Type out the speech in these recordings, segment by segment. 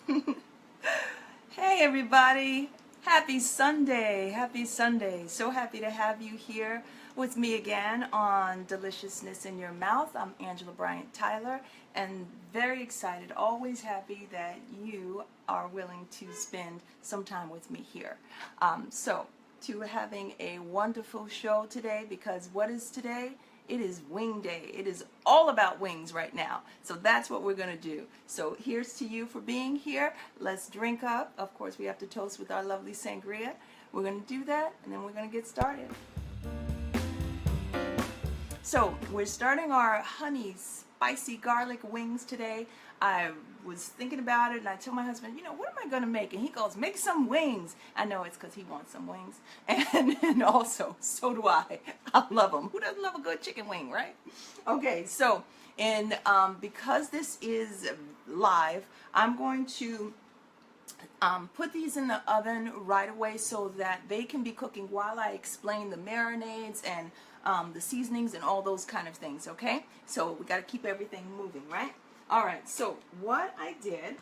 Hey everybody, happy Sunday, happy Sunday. So happy to have you here with me again on Deliciousness in Your Mouth. I'm Angela Bryant Tyler and very excited, always happy that you are willing to spend some time with me here. To having a wonderful show today, because what is today? It is wing day. It is all about wings right now. So that's what we're going to do. So here's to you for being here. Let's drink up. Of course, we have to toast with our lovely sangria. We're going to do that, and then we're going to get started. So we're starting our honey spicy garlic wings today. I was thinking about it and I told my husband, what am I going to make? And he goes, make some wings. I know it's because he wants some wings. And also, so do I. I love them. Who doesn't love a good chicken wing, right? Okay, so because this is live, I'm going to put these in the oven right away so that they can be cooking while I explain the marinades and the seasonings and all those kind of things, okay? So we got to keep everything moving, right? All right, so what I did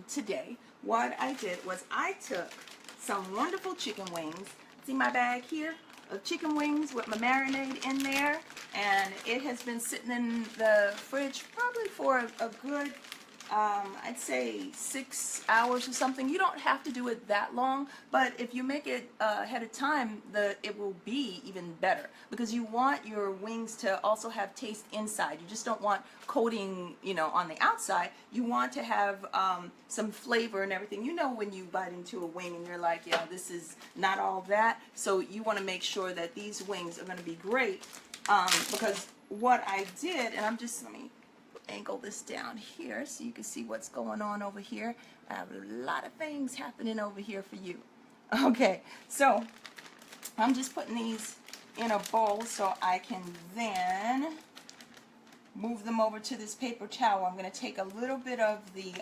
today, was I took some wonderful chicken wings. See my bag here of chicken wings with my marinade in there, and it has been sitting in the fridge probably for a good I'd say 6 hours or something. You don't have to do it that long, but if you make it ahead of time, it will be even better, because you want your wings to also have taste inside. You just don't want coating, on the outside. You want to have some flavor and everything. When you bite into a wing and you're like, yeah, this is not all that. So you want to make sure that these wings are going to be great, because what I did, and let me angle this down here so you can see what's going on over here. I have a lot of things happening over here for you. Okay, so I'm just putting these in a bowl so I can then move them over to this paper towel. I'm going to take a little bit of the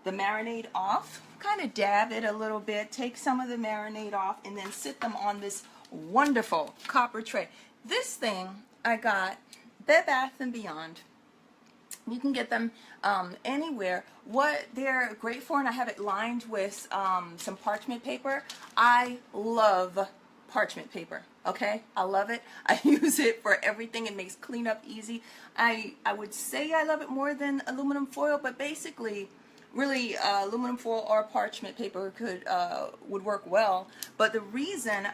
marinade off, kind of dab it a little bit, take some of the marinade off, and then sit them on this wonderful copper tray. This thing I got Bed Bath & Beyond. You can get them anywhere. What they're great for, and I have it lined with some parchment paper. I love parchment paper, okay? I love it. I use it for everything. It makes cleanup easy. I would say I love it more than aluminum foil, but basically, really, aluminum foil or parchment paper would work well. But the reason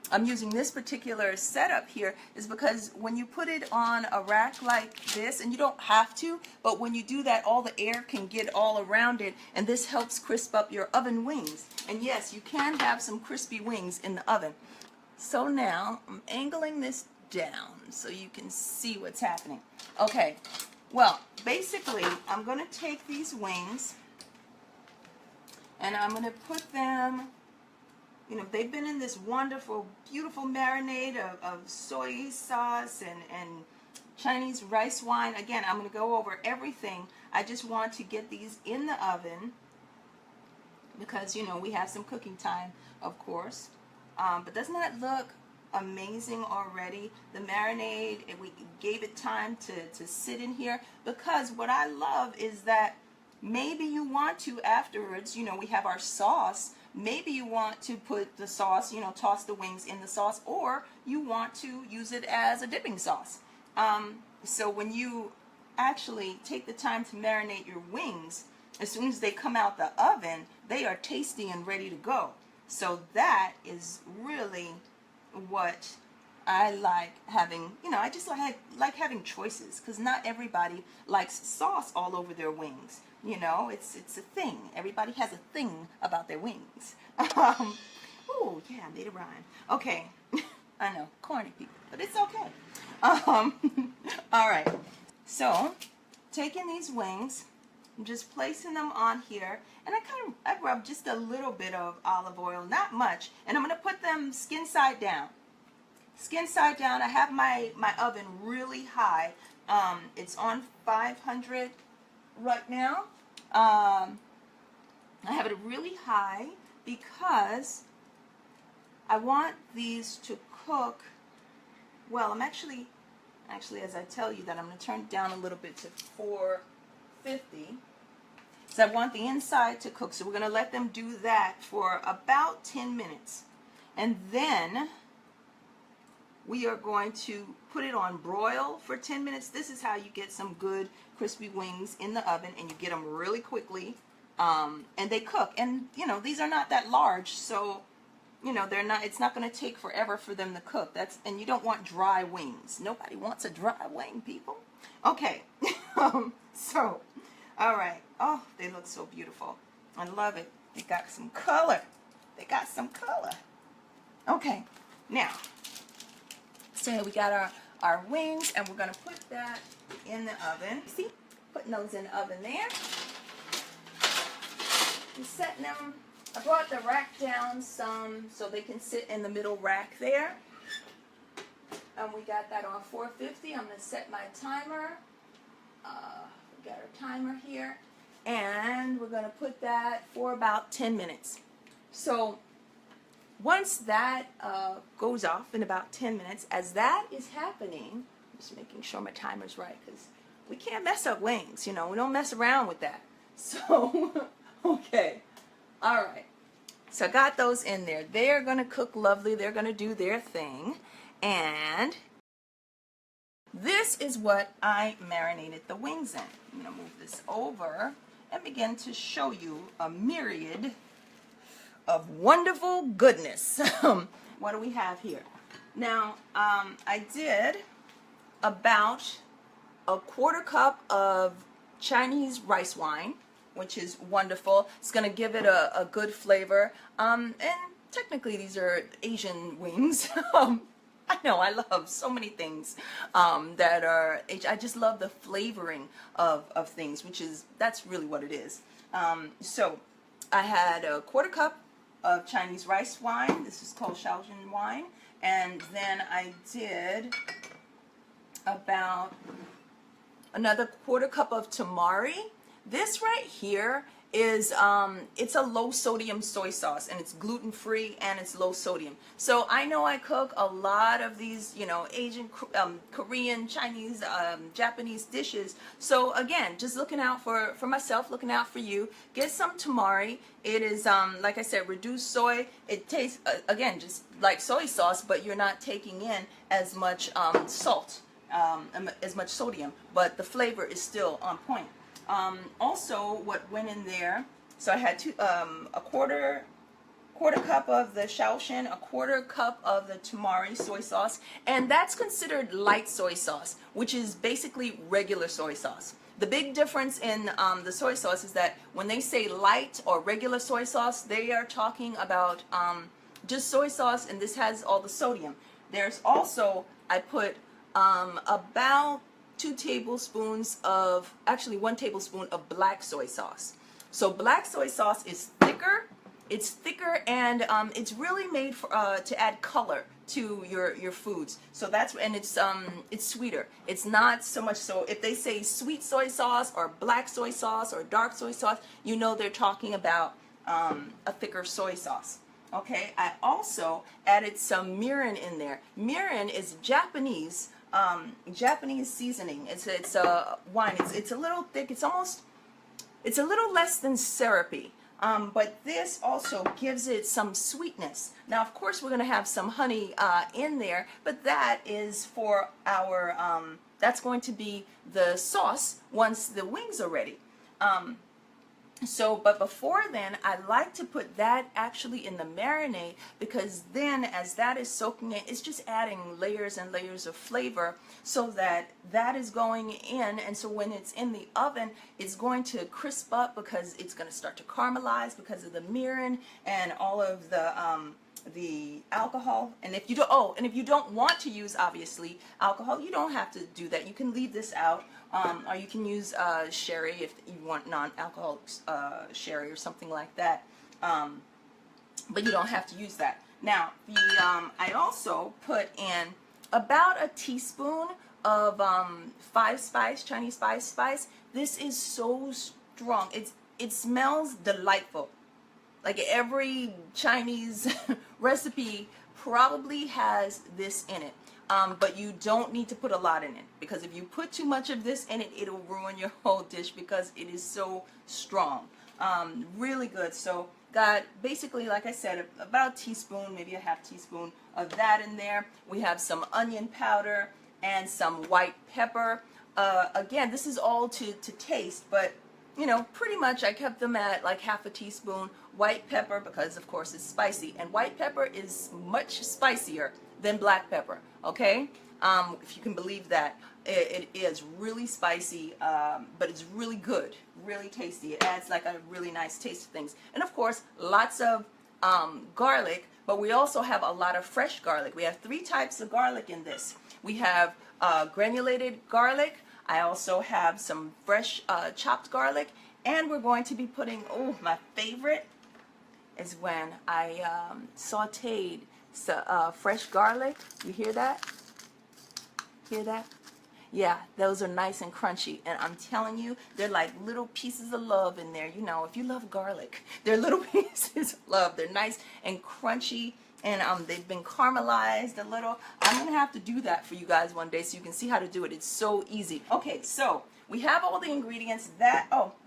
I'm using this particular setup here is because when you put it on a rack like this, and you don't have to, but when you do that, all the air can get all around it, and this helps crisp up your oven wings. And yes, you can have some crispy wings in the oven. So now I'm angling this down so you can see what's happening. Okay, well, basically I'm going to take these wings and I'm going to put them, they've been in this wonderful, beautiful marinade of soy sauce and Chinese rice wine. Again, I'm going to go over everything. I just want to get these in the oven because, we have some cooking time, of course. But doesn't that look amazing already? The marinade, we gave it time to sit in here, because what I love is that maybe you want to afterwards, we have our sauce. Maybe you want to put the sauce, toss the wings in the sauce, or you want to use it as a dipping sauce. So when you actually take the time to marinate your wings, as soon as they come out the oven, they are tasty and ready to go. So that is really what I like having, I just like having choices, because not everybody likes sauce all over their wings. It's a thing. Everybody has a thing about their wings. Oh, yeah, I made a rhyme. Okay. I know, corny people, but it's okay. All right. So, taking these wings, I'm just placing them on here, and I rub just a little bit of olive oil, not much, and I'm going to put them skin side down. Skin side down. I have my oven really high. It's on 500 right now. I have it really high because I want these to cook well. I'm actually Actually, as I tell you that, I'm going to turn it down a little bit to 450. So I want the inside to cook. So we're going to let them do that for about 10 minutes. And then we are going to put it on broil for 10 minutes. This is how you get some good crispy wings in the oven, and you get them really quickly. And they cook. And, you know, these are not that large, so, you know, they're not, it's not going to take forever for them to cook. And you don't want dry wings. Nobody wants a dry wing, people. Okay. So, all right. Oh, they look so beautiful. I love it. They got some color. They got some color. Okay. Now, so we got our wings, and we're going to put that in the oven. See? Putting those in the oven there. And setting them. I brought the rack down some so they can sit in the middle rack there. And we got that on 450. I'm going to set my timer. We got our timer here. And we're going to put that for about 10 minutes. So once that goes off in about 10 minutes, as that is happening, I'm just making sure my timer's right, because we can't mess up wings, you know. We don't mess around with that. So, okay. All right. So I got those in there. They're going to cook lovely. They're going to do their thing. And this is what I marinated the wings in. I'm going to move this over and begin to show you a myriad of wonderful goodness. What do we have here? Now, I did about a quarter cup of Chinese rice wine, which is wonderful. It's going to give it a good flavor. And technically, these are Asian wings. I know, I love so many things that are, I just love the flavoring of things, that's really what it is. So I had a quarter cup of Chinese rice wine. This is called Shaoxing wine. And then I did about another quarter cup of tamari. This right here is it's a low sodium soy sauce, and it's gluten free and it's low sodium. So I know I cook a lot of these, you know, Asian, Korean, Chinese, Japanese dishes. So again, just looking out for myself, looking out for you. Get some tamari. It is like I said, reduced soy. It tastes again just like soy sauce, but you're not taking in as much salt, as much sodium, but the flavor is still on point. Also, what went in there, so I had a quarter cup of the Shaoxing, a quarter cup of the tamari soy sauce, and that's considered light soy sauce, which is basically regular soy sauce. The big difference in the soy sauce is that when they say light or regular soy sauce, they are talking about just soy sauce, and this has all the sodium. There's also, I put about 2 tablespoons of, actually 1 tablespoon of black soy sauce. So black soy sauce is thicker. It's thicker, and it's really made for, to add color to your foods. So that's, and it's sweeter. It's not so much, so if they say sweet soy sauce or black soy sauce or dark soy sauce, you know they're talking about a thicker soy sauce. Okay, I also added some mirin in there. Mirin is Japanese seasoning. It's a wine. It's a little thick. It's a little less than syrupy. But this also gives it some sweetness. Now, of course, we're going to have some honey in there, but that is for our, that's going to be the sauce once the wings are ready. But before then, I like to put that actually in the marinade, because then as that is soaking in, it's just adding layers and layers of flavor, so that is going in, and so when it's in the oven, it's going to crisp up, because it's going to start to caramelize because of the mirin and all of the alcohol. And if you don't want to use, obviously, alcohol, you don't have to do that. You can leave this out, or you can use sherry if you want non-alcoholic sherry or something like that, but you don't have to use that. Now, I also put in about a teaspoon of Chinese five spice. This is so strong. It smells delightful. Like every Chinese recipe probably has this in it. but you don't need to put a lot in it, because if you put too much of this in it, it'll ruin your whole dish because it is so strong. Really good. So got basically, like I said, about a teaspoon, maybe a half teaspoon of that in there. We have some onion powder and some white pepper. Again, this is all to taste, but you know, pretty much I kept them at like half a teaspoon. White pepper, because of course it's spicy, and white pepper is much spicier than black pepper, okay? If you can believe that. It is really spicy, but it's really good, really tasty. It adds like a really nice taste to things. And of course, lots of garlic, but we also have a lot of fresh garlic. We have 3 types of garlic in this. We have granulated garlic. I also have some fresh chopped garlic, and we're going to be putting, oh, my favorite is when I sauteed fresh garlic. You hear that? Hear that? Yeah, those are nice and crunchy, and I'm telling you, they're like little pieces of love in there. You know, if you love garlic, they're little pieces of love. They're nice and crunchy, and they've been caramelized a little. I'm gonna have to do that for you guys one day so you can see how to do it. It's so easy. Okay, so we have all the ingredients.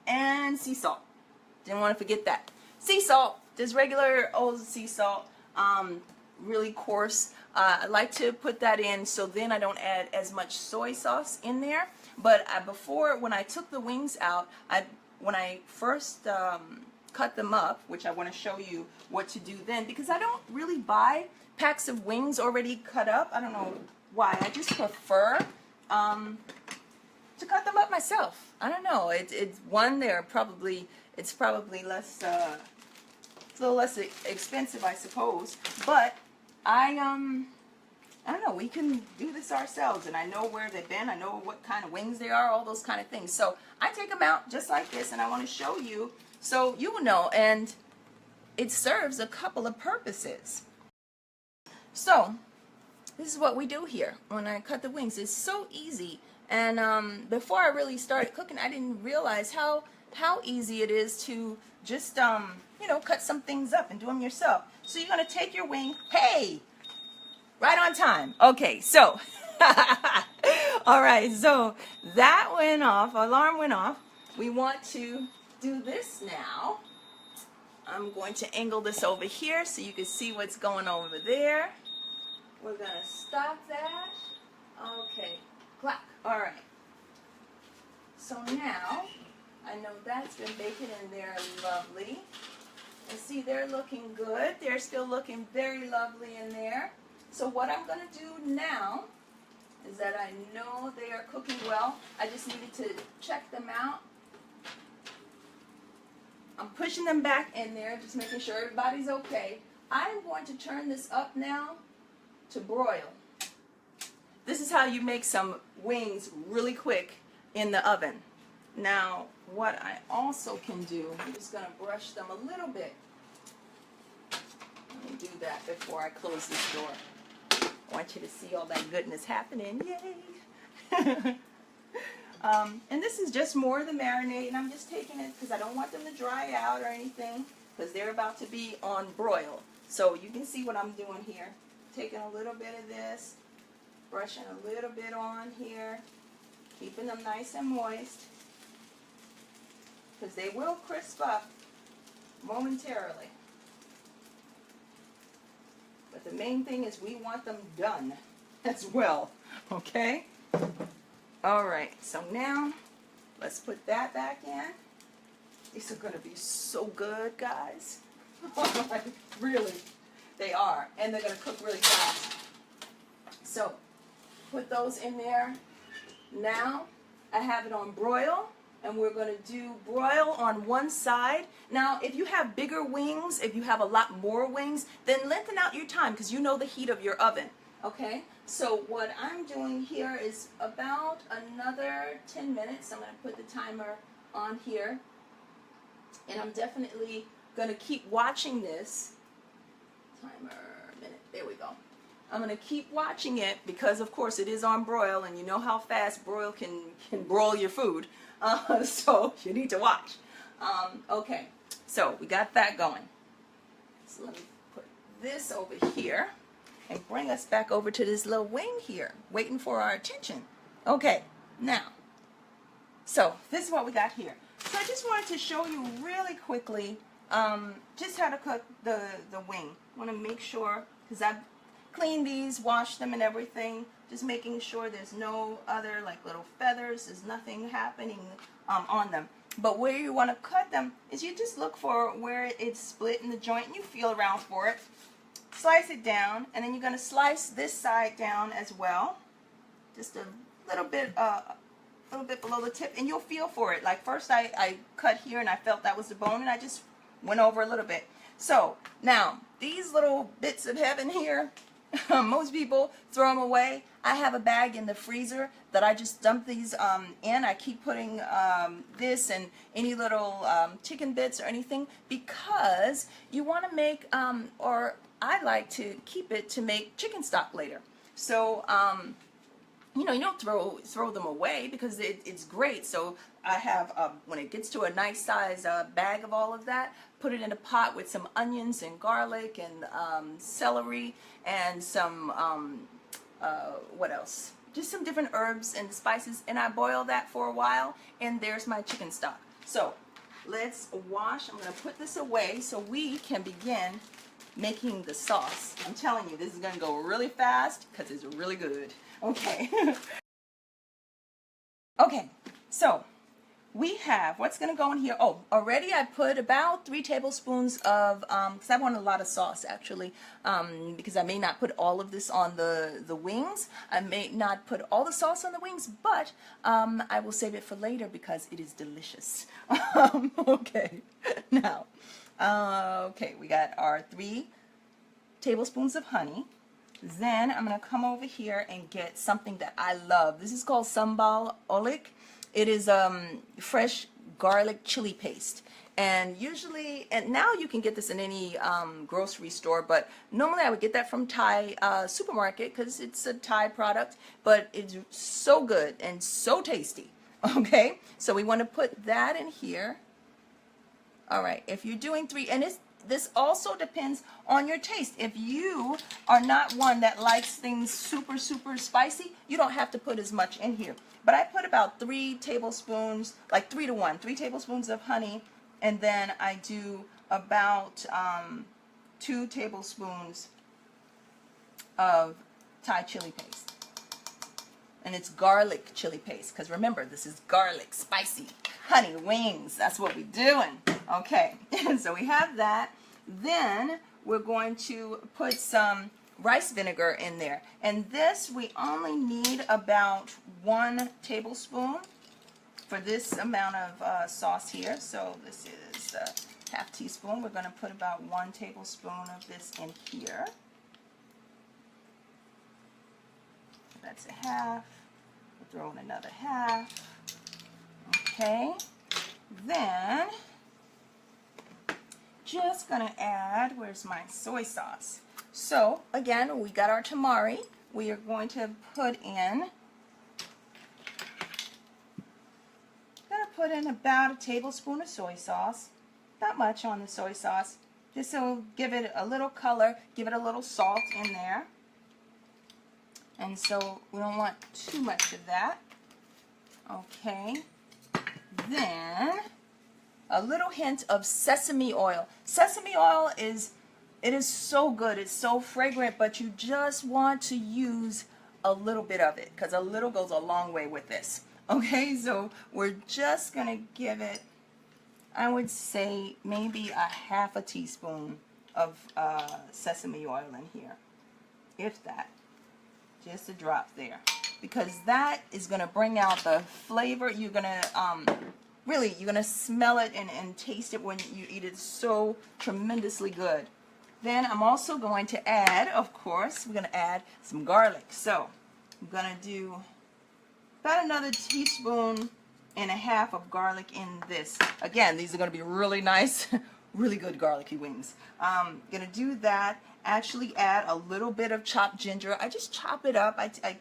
And sea salt. Didn't want to forget that. Sea salt, just regular old sea salt, really coarse. I like to put that in so then I don't add as much soy sauce in there. But before, when I took the wings out, when I first cut them up, which I want to show you what to do then, because I don't really buy packs of wings already cut up. I don't know why. I just prefer to cut them up myself. I don't know. It's one, it's probably less, it's a little less expensive, I suppose. But I don't know, we can do this ourselves, and I know where they've been, I know what kind of wings they are, all those kind of things. So I take them out just like this, and I want to show you so you will know, and it serves a couple of purposes. So this is what we do here when I cut the wings. It's so easy, and before I really started cooking, I didn't realize how easy it is to just you know, cut some things up and do them yourself. So you're going to take your wing, hey, right on time. Okay, so, all right, so that went off, alarm went off. We want to do this now. I'm going to angle this over here so you can see what's going on over there. We're going to stop that. Okay, clack. All right. So now, I know that's been baking in there lovely. And see, they're looking good. They're still looking very lovely in there. So what I'm going to do now is that I know they are cooking well. I just needed to check them out. I'm pushing them back in there, just making sure everybody's okay. I'm going to turn this up now to broil. This is how you make some wings really quick in the oven. Now, what I also can do, I'm just going to brush them a little bit. Let me do that before I close this door. I want you to see all that goodness happening. Yay! And this is just more of the marinade, and I'm just taking it because I don't want them to dry out or anything, because they're about to be on broil. So you can see what I'm doing here. Taking a little bit of this, brushing a little bit on here, keeping them nice and moist, because they will crisp up momentarily. But the main thing is we want them done as well, okay? All right, so now let's put that back in. These are going to be so good, guys. Really, they are, and they're going to cook really fast. So put those in there. Now I have it on broil, and we're going to do broil on one side. Now, if you have bigger wings, if you have a lot more wings, then lengthen out your time because you know the heat of your oven. Okay, so what I'm doing here is about another 10 minutes. I'm going to put the timer on here, and I'm definitely going to keep watching this. Timer minute, there we go. I'm going to keep watching it because, of course, it is on broil, and you know how fast broil can broil your food. So you need to watch. Okay, so we got that going. So let me put this over here. and bring us back over to this little wing here, waiting for our attention. Okay, now, so this is what we got here. So I just wanted to show you really quickly just how to cook the wing. I want to make sure, because I've cleaned these, washed them and everything, just making sure there's no other like little feathers, there's nothing happening on them. But where you want to cut them is you just look for where it's split in the joint and you feel around for it. Slice it down, and then you're going to slice this side down as well. Just a little bit below the tip, and you'll feel for it. Like first I cut here and I felt that was the bone, and I just went over a little bit. So now these little bits of heaven here, most people throw them away. I have a bag in the freezer that I just dump these in. I keep putting this and any little chicken bits or anything, because you want to make, or I like to keep it to make chicken stock later. So you know, you don't throw them away because it's great. So I have, when it gets to a nice size bag of all of that, put it in a pot with some onions and garlic and celery and some, what else? Just some different herbs and spices, and I boil that for a while, and there's my chicken stock. So let's wash. I'm going to put this away so we can begin making the sauce. I'm telling you, this is going to go really fast because it's really good. Okay. Okay, so we have, what's going to go in here? Oh, already I put about 3 tablespoons of, because I want a lot of sauce actually, because I may not put all of this on the wings. I may not put all the sauce on the wings, but I will save it for later because it is delicious. Okay, now, okay, we got our 3 tablespoons of honey. Then I'm going to come over here and get something that I love. This is called sambal olik. It is fresh garlic chili paste. And usually, and now you can get this in any grocery store, but normally I would get that from Thai supermarket because it's a Thai product, but it's so good and so tasty. Okay, so we want to put that in here. All right, if you're doing 3, and this also depends on your taste. If you are not one that likes things super spicy, you don't have to put as much in here. But I put about 3 tablespoons, like 3 to 1, 3 tablespoons of honey, and then I do about 2 tablespoons of Thai chili paste. And it's garlic chili paste, because remember, this is garlic, spicy, honey, wings. That's what we're doing. Okay, so we have that. Then we're going to put some rice vinegar in there. And this, we only need about 1 tablespoon for this amount of sauce here. So this is a half teaspoon. We're going to put about 1 tablespoon of this in here. That's a half. We'll throw in another half. Okay. Then just gonna add, where's my soy sauce? So again, we got our tamari. We are going to put in, about a tablespoon of soy sauce. Not much on the soy sauce, just to give it a little color, give it a little salt in there. And so we don't want too much of that. Okay. Then a little hint of sesame oil. Sesame oil is so good. It's so fragrant, but you just want to use a little bit of it because a little goes a long way with this. Okay, so we're just going to give it, I would say, maybe a half a teaspoon of sesame oil in here, if that. Just a drop there, because that is going to bring out the flavor. You're going to really, you're going to smell it and taste it when you eat it. It's so tremendously good. Then I'm also going to add, of course, we're going to add some garlic. So I'm going to do about another teaspoon and a half of garlic in this. Again, these are going to be really nice, really good garlicky wings. I'm going to do that. Actually add a little bit of chopped ginger. I just chop it up. I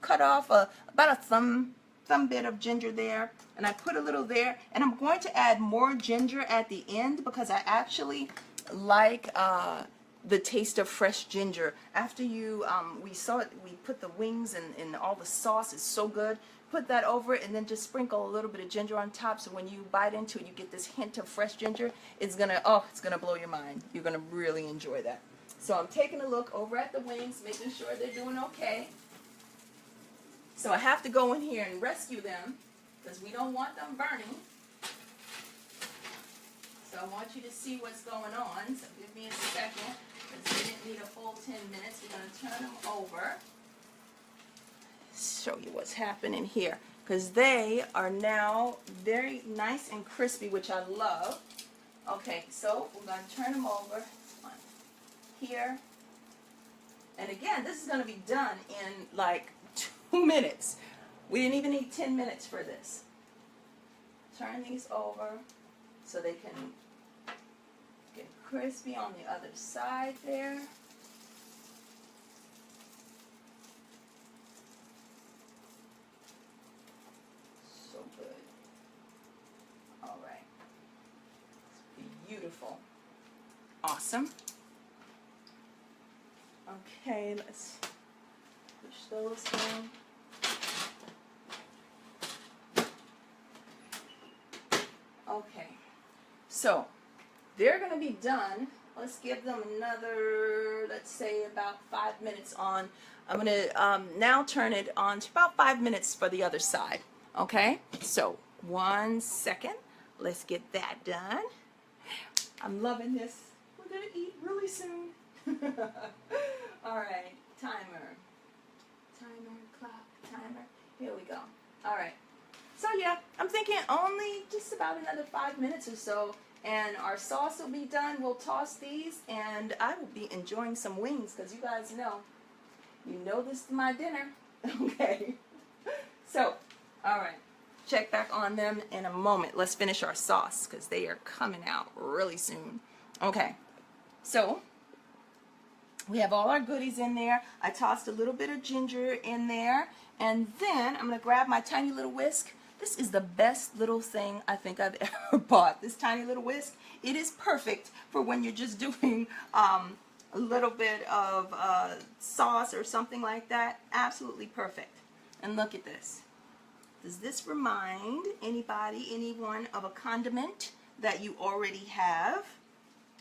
cut off about a thumb bit of ginger there, and I put a little there, and I'm going to add more ginger at the end because I actually like the taste of fresh ginger. After you, we saw it, we put the wings and all the sauce is so good. Put that over it and then just sprinkle a little bit of ginger on top, so when you bite into it, you get this hint of fresh ginger. It's gonna, oh, it's gonna blow your mind. You're gonna really enjoy that. So I'm taking a look over at the wings, making sure they're doing okay. So I have to go in here and rescue them because we don't want them burning. So I want you to see what's going on. So give me a second, because we didn't need a full 10 minutes. We're going to turn them over. Show you what's happening here, because they are now very nice and crispy, which I love. Okay, so we're going to turn them over here. And again, this is going to be done in like 2 minutes. We didn't even need 10 minutes for this. Turn these over so they can get crispy on the other side there. So good. All right. It's beautiful. Awesome. Okay, let's push those in. Okay, so they're going to be done. Let's give them another, let's say about 5 minutes on. I'm going to now turn it on to about 5 minutes for the other side. Okay, so 1 second. Let's get that done. I'm loving this. We're going to eat really soon. All right, timer, clock, timer. Here we go. All right. So yeah, I'm thinking only just about another 5 minutes or so, and our sauce will be done. We'll toss these, and I will be enjoying some wings, because you guys know, this is my dinner. Okay. So, all right. Check back on them in a moment. Let's finish our sauce, because they are coming out really soon. Okay. So we have all our goodies in there. I tossed a little bit of ginger in there, and then I'm going to grab my tiny little whisk. This is the best little thing I think I've ever bought, this tiny little whisk. It is perfect for when you're just doing a little bit of sauce or something like that. Absolutely perfect. And look at this. Does this remind anyone of a condiment that you already have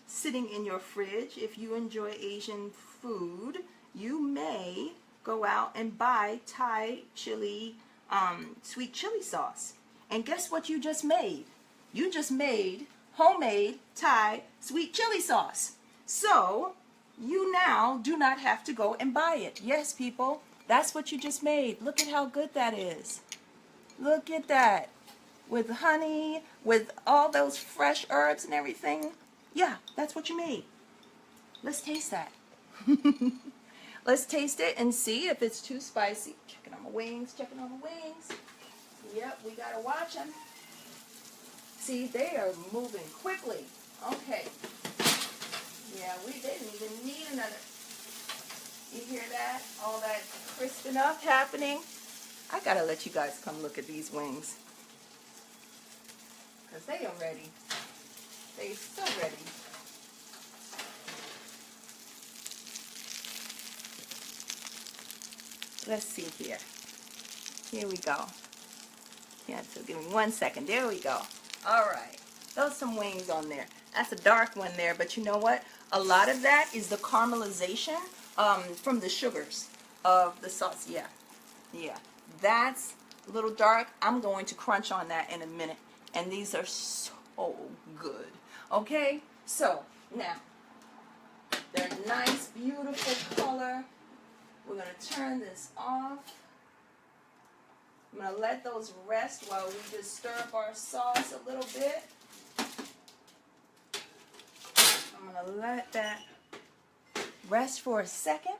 sitting in your fridge? If you enjoy Asian food, you may go out and buy Thai chili sweet chili sauce. And guess what you just made? You just made homemade Thai sweet chili sauce. So you now do not have to go and buy it. Yes, people, that's what you just made. Look at how good that is. Look at that. With honey, with all those fresh herbs and everything. Yeah, that's what you made. Let's taste that. Let's taste it and see if it's too spicy. Checking on my wings, checking on the wings. Yep, we gotta watch them. See, they are moving quickly. Okay. Yeah, we didn't even need another. You hear that? All that crisping up happening. I gotta let you guys come look at these wings, because they are ready. They're so ready. Let's see here. Here we go. Yeah, so give me 1 second. There we go. All right. Throw some wings on there. That's a dark one there, but you know what? A lot of that is the caramelization from the sugars of the sauce. Yeah. Yeah. That's a little dark. I'm going to crunch on that in a minute. And these are so good. Okay? So, now, they're nice, beautiful color. We're going to turn this off. I'm going to let those rest while we just stir up our sauce a little bit. I'm going to let that rest for a second.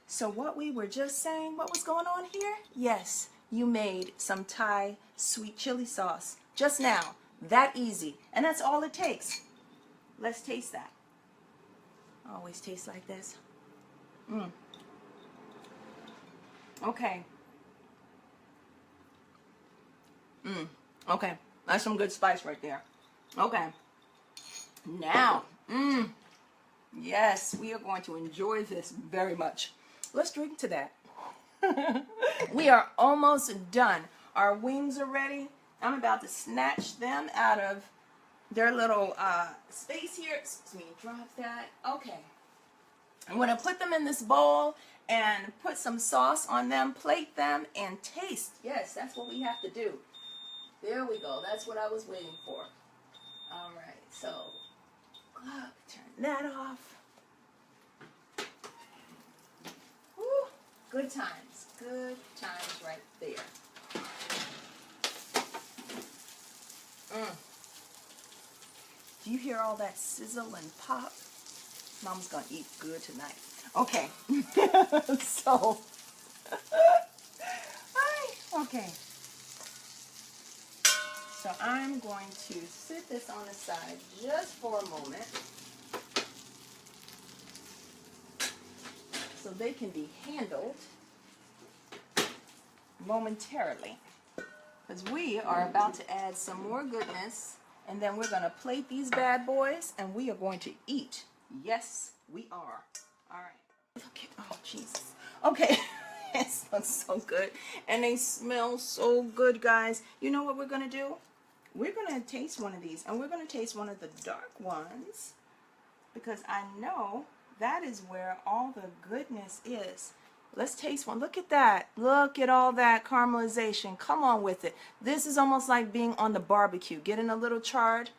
So what we were just saying, what was going on here? Yes, you made some Thai sweet chili sauce just now. That easy. And that's all it takes. Let's taste that. Always tastes like this. Okay. Okay. That's some good spice right there. Okay. Now, Yes, we are going to enjoy this very much. Let's drink to that. We are almost done. Our wings are ready. I'm about to snatch them out of their little space here. Excuse me, drop that. Okay. I'm going to put them in this bowl and put some sauce on them, plate them, and taste. Yes, that's what we have to do. There we go. That's what I was waiting for. All right, so turn that off. Woo, good times. Good times right there. Do you hear all that sizzle and pop? Mom's gonna eat good tonight. Okay. So, okay. So I'm going to sit this on the side just for a moment so they can be handled momentarily. Because we are about to add some more goodness, and then we're going to plate these bad boys, and we are going to eat. Yes, we are. All right. Okay. Oh, Jesus. Okay. It smells so good, and they smell so good, guys. You know what we're going to do? We're going to taste one of these, and we're going to taste one of the dark ones, because I know that is where all the goodness is. Let's taste one. Look at that. Look at all that caramelization. Come on with it. This is almost like being on the barbecue. Getting a little charred.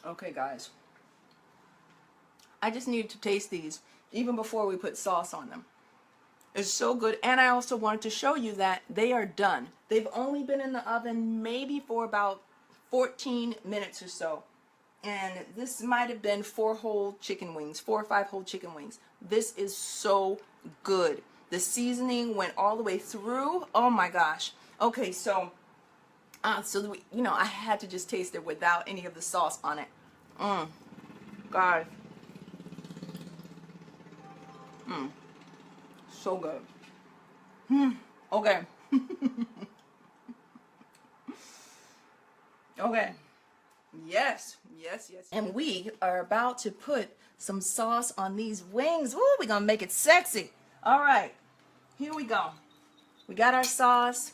Okay, guys. I just needed to taste these even before we put sauce on them. It's so good. And I also wanted to show you that they are done. They've only been in the oven maybe for about 14 minutes or so. And this might have been 4 whole chicken wings, 4 or 5 whole chicken wings. This is so good. The seasoning went all the way through. Oh my gosh. Okay, so you know, I had to just taste it without any of the sauce on it. God. So good. Okay. Okay. Yes. Yes, yes. And we are about to put some sauce on these wings. Ooh, we're going to make it sexy. All right. Here we go. We got our sauce,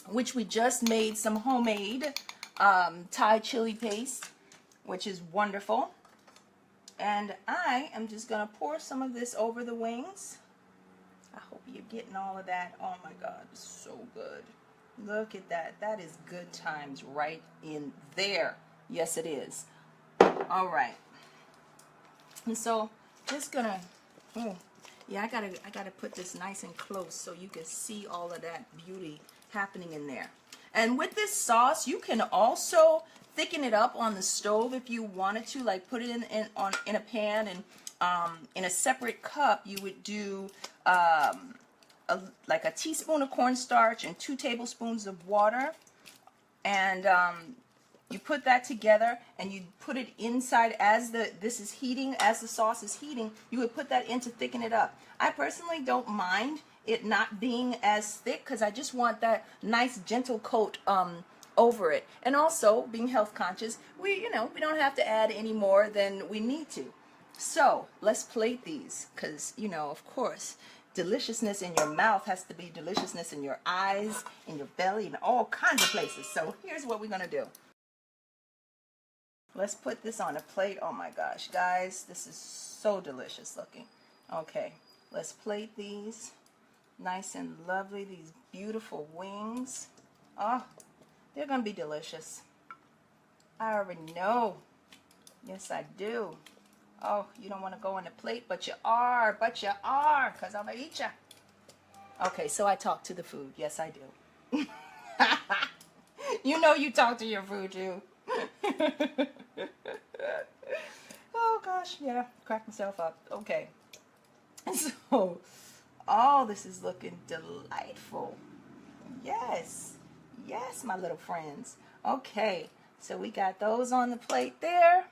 which we just made some homemade Thai chili paste, which is wonderful. And I am just going to pour some of this over the wings. I hope you're getting all of that. Oh my God, it's so good. Look at that. That is good times right in there. Yes, it is. All right. And so, just gonna. Oh, yeah. I gotta put this nice and close so you can see all of that beauty happening in there. And with this sauce, you can also thicken it up on the stove if you wanted to. Like put it in a pan, and in a separate cup, you would do like a teaspoon of cornstarch and 2 tablespoons of water, and you put that together and you put it inside as this is heating, as the sauce is heating. You would put that in to thicken it up. I personally don't mind it not being as thick because I just want that nice gentle coat over it. And also, being health conscious, we don't have to add any more than we need to. So let's plate these because, of course, deliciousness in your mouth has to be deliciousness in your eyes, in your belly, in all kinds of places. So here's what we're going to do. Let's put this on a plate. Oh my gosh, guys, this is so delicious looking. Okay, let's plate these nice and lovely, these beautiful wings. Oh, they're going to be delicious. I already know. Yes, I do. Oh, you don't want to go on the plate, but you are, because I'm going to eat you. Okay, so I talk to the food. Yes, I do. You know you talk to your food, too. Oh, gosh, yeah, crack myself up. Okay. So, oh, this is looking delightful. Yes. Yes, my little friends. Okay, so we got those on the plate there.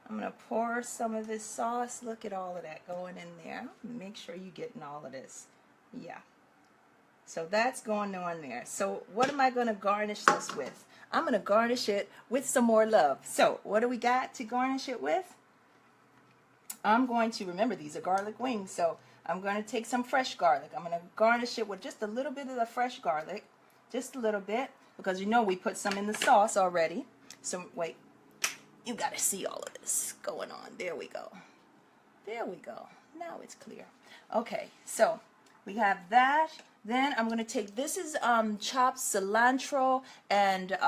I'm going to pour some of this sauce. Look at all of that going in there. Make sure you're getting all of this. Yeah. So that's going on there. So what am I going to garnish this with? I'm going to garnish it with some more love. So what do we got to garnish it with? I'm going to, remember these are garlic wings, so I'm going to take some fresh garlic. I'm going to garnish it with just a little bit of the fresh garlic. Just a little bit, because you know we put some in the sauce already. So wait, you got to see all of this going on. There we go. There we go. Now it's clear. Okay, so we have that. Then I'm going to take, this is chopped cilantro and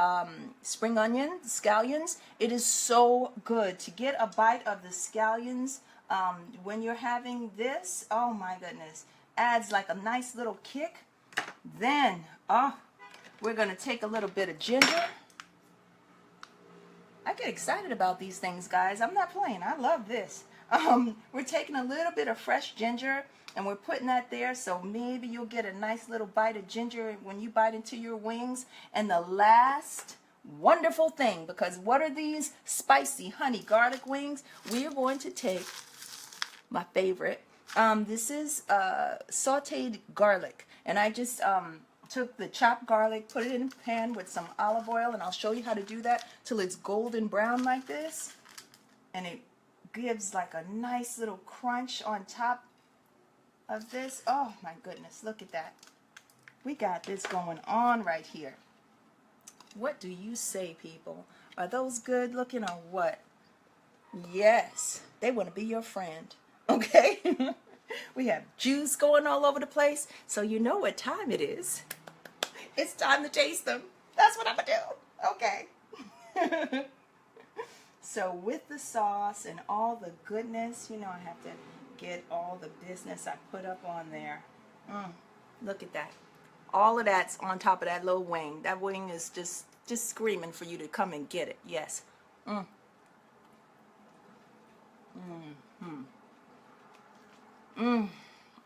spring onion, scallions. It is so good to get a bite of the scallions when you're having this. Oh my goodness. Adds like a nice little kick. Then, we're going to take a little bit of ginger. I get excited about these things, guys. I'm not playing. I love this. We're taking a little bit of fresh ginger and we're putting that there, so maybe you'll get a nice little bite of ginger when you bite into your wings. And the last wonderful thing, because what are these? Spicy honey garlic wings. We are going to take my favorite. This is sauteed garlic, and I just took the chopped garlic, put it in a pan with some olive oil, and I'll show you how to do that till it's golden brown like this, and it gives like a nice little crunch on top of this. Oh my goodness, look at that. We got this going on right here. What do you say, people? Are those good looking or what? Yes, they want to be your friend. Okay. We have juice going all over the place, so you know what time it is. It's time to taste them. That's what I'm gonna do. Okay. So with the sauce and all the goodness, you know, I have to get all the business I put up on there. Look at that. All of that's on top of that little wing. That wing is just screaming for you to come and get it. Yes.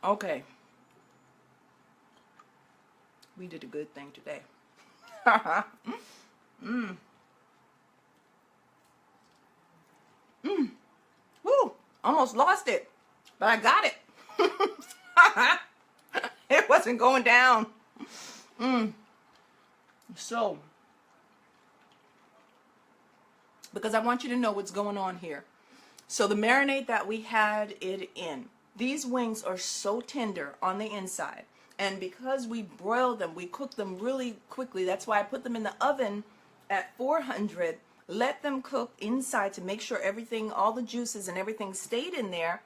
Okay. We did a good thing today. Woo! Almost lost it, but I got it. It wasn't going down. So, because I want you to know what's going on here. So the marinade that we had it in, these wings are so tender on the inside. And because we broiled them, we cooked them really quickly. That's why I put them in the oven at 400. Let them cook inside to make sure everything, all the juices and everything stayed in there.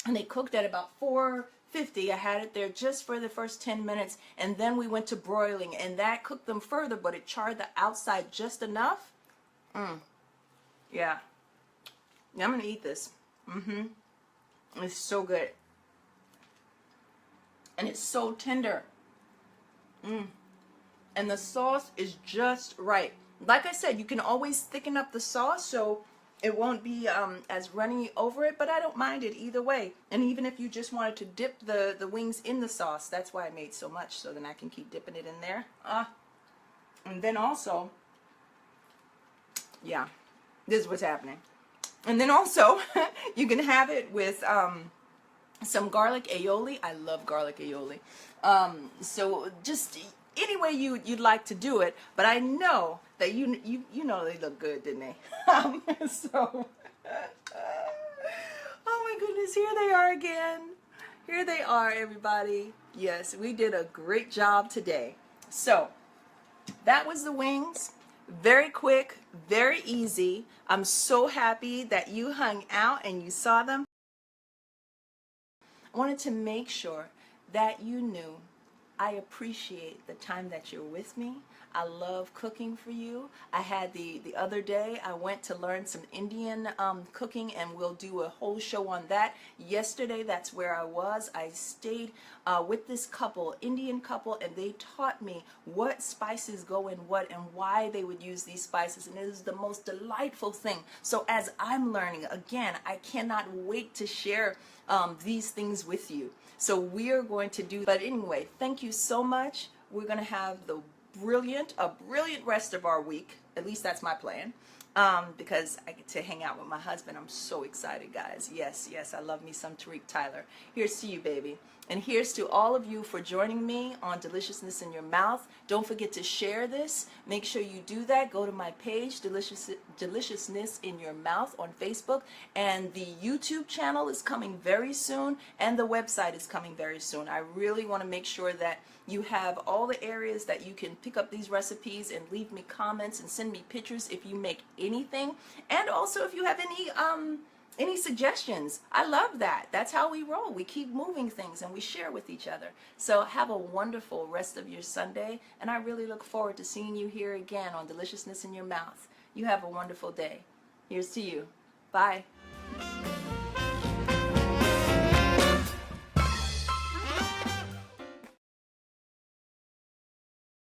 And they cooked at about 450. I had it there just for the first 10 minutes. And then we went to broiling. And that cooked them further, but it charred the outside just enough. Yeah. I'm going to eat this. It's so good. And it's so tender. And the sauce is just right. Like I said, you can always thicken up the sauce so it won't be as runny over it, but I don't mind it either way. And even if you just wanted to dip the wings in the sauce, that's why I made so much, so then I can keep dipping it in there. And then also, yeah, this is what's happening. And then also, you can have it with some garlic aioli. I love garlic aioli. So just any way you'd like to do it, but I know that you know they look good, didn't they? So, oh my goodness, here they are again. Here they are, everybody. Yes, we did a great job today. So, that was the wings. Very quick, very easy. I'm so happy that you hung out and you saw them. I wanted to make sure that you knew I appreciate the time that you're with me. I love cooking for you. I had the other day, I went to learn some Indian cooking, and we'll do a whole show on that. Yesterday, that's where I was. I stayed with this couple, Indian couple, and they taught me what spices go in what and why they would use these spices, and it is the most delightful thing. So as I'm learning, again, I cannot wait to share these things with you. So we are going to do, but anyway, thank you so much. We're going to have a brilliant rest of our week. At least that's my plan. because I get to hang out with my husband. I'm so excited, guys. Yes, yes, I love me some Tariq Tyler. Here's to you, baby. And here's to all of you for joining me on Deliciousness in Your Mouth. Don't forget to share this. Make sure you do that. Go to my page, Deliciousness in Your Mouth on Facebook. And the YouTube channel is coming very soon. And the website is coming very soon. I really want to make sure that you have all the areas that you can pick up these recipes and leave me comments and send me pictures if you make anything. And also if you have any suggestions. I love that. That's how we roll. We keep moving things and we share with each other. So have a wonderful rest of your Sunday, and I really look forward to seeing you here again on Deliciousness in Your Mouth. You have a wonderful day. Here's to you. Bye.